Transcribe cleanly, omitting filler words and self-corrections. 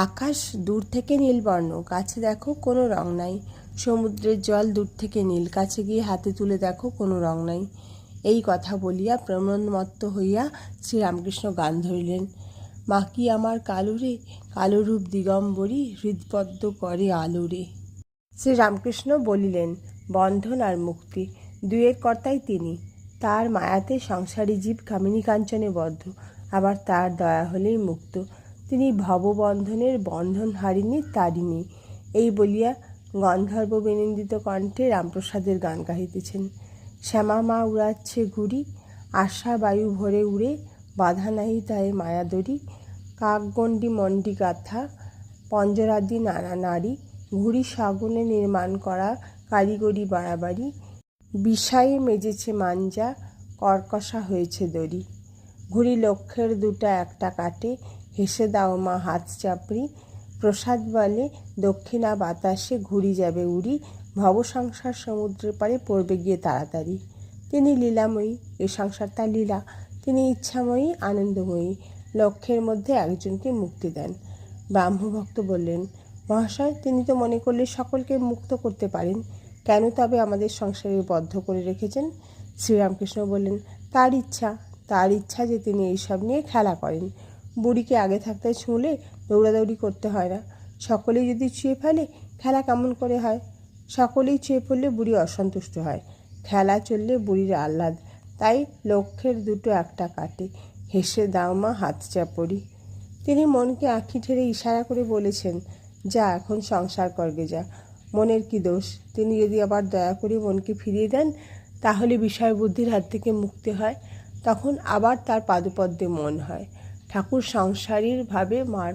আকাশ দূর থেকে নীলবর্ণ, কাছে দেখো কোনো রং নাই। সমুদ্রের জল দূর থেকে নীল, কাছে গিয়ে হাতে তুলে দেখো কোনো রং নাই। এই কথা বলিয়া প্রমোদমত্ত হইয়া শ্রীরামকৃষ্ণ গান ধরিলেন। মা কি আমার কালুরে, কালুরূপ দিগম্বরী, হৃদপদ্ম করে আলোরে। শ্রীরামকৃষ্ণ বলিলেন, বন্ধন আর মুক্তি দুয়ের কর্তাই তিনি। তার মায়াতে সংসারী জীব কামিনী কাঞ্চনে বদ্ধ, আবার তার দয়া হলেই মুক্ত। তিনি ভববন্ধনের বন্ধন হারিনি তারিণী। এই বলিয়া গন্ধর্ব বিনিন্দিত কণ্ঠে রামপ্রসাদের গান গাহিতেছেন। শ্যামা মা উড়াচ্ছে ঘুড়ি, আশা বায়ু ভরে উড়ে, বাধা নাহি তাই মায়াদড়ি। কাকগণ্ডি মণ্ডি গাথা, পঞ্জরাদি নানা নারী, ঘুড়ি সগুণে নির্মাণ করা, কারিগরি বাড়াবাড়ি। বিষয়ে মেজেছে মাঞ্জা, কর্কশা হয়েছে দড়ি। ঘুড়ি লক্ষ্যের দুটা একটা কাটে, হেসে দাও মা হাত চাপড়ি। প্রসাদ বলে দক্ষিণা বাতাসে, ঘুড়ি যাবে উড়ি, ভবসংসার সমুদ্রের পাড়ে পড়বে গিয়ে তাড়াতাড়ি। তিনি লীলাময়ী, এ সংসার তার লীলা। তিনি ইচ্ছাময়ী, আনন্দময়ী, লক্ষ্যের মধ্যে একজনকে মুক্তি দেন। ব্রাহ্মভক্ত বললেন, মহাশয়, তিনি তো মনে করলে সকলকে মুক্ত করতে পারেন, কেন তবে আমাদের সংসারে বদ্ধ করে রেখেছেন? শ্রীরামকৃষ্ণ বললেন, তার ইচ্ছা যে তিনি এইসব নিয়ে খেলা করেন। বুড়িকে আগে থাকতে ছুঁলে দৌড়াদৌড়ি করতে হয় না। সকলেই যদি ছুঁয়ে ফেলে, খেলা কেমন করে হয়? সকলেই ছুঁয়ে পড়লে বুড়ি অসন্তুষ্ট হয়, খেলা চললে বুড়ির আহ্লাদ। তাই লক্ষ্যের দুটো একটা কাটে, হেসে দাও মা হাত চাপড়ি। তিনি মনকে আঁখি ঠেরে ইশারা করে বলেছেন, যা এখন সংসার করবে যা। মনের কি দোষ? তিনি যদি আবার দয়া করে মনকে ফিরিয়ে দেন, তাহলে বিষয় বুদ্ধির হাত থেকে মুক্তি হয়, তখন আবার তার পাদপদ্মে মন হয়। ঠাকুর সংসারীর ভাবে মার